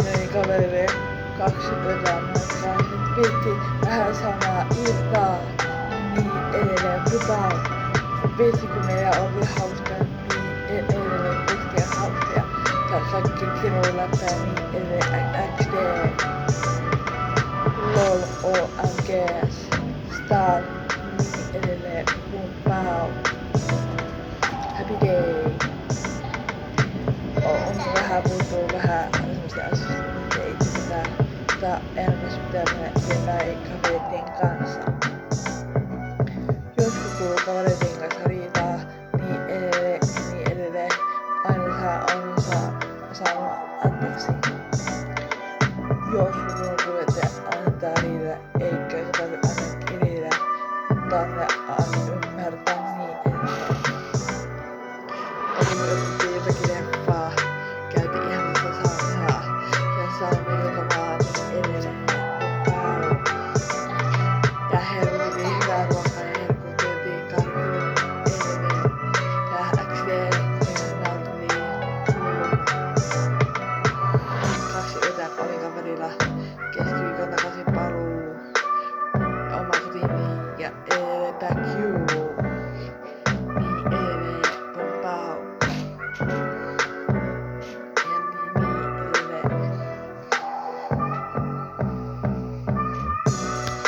meni kaverille 2 moikkaa, nyt piti vähän samaa iltaa, niin edelleen putaan. Vitsi kun meillä oli hauska, niin edelleen pitkään hauska ja kaikki kiruläppää niin edelleen XD, LOL, OMGs, Star, niin edelleen pow, Happy Day. On vähän puhuttu vähän semmoisia asioita, mitä itse pitää enemmän pitää mennä eteenpäin kavereiden kanssa.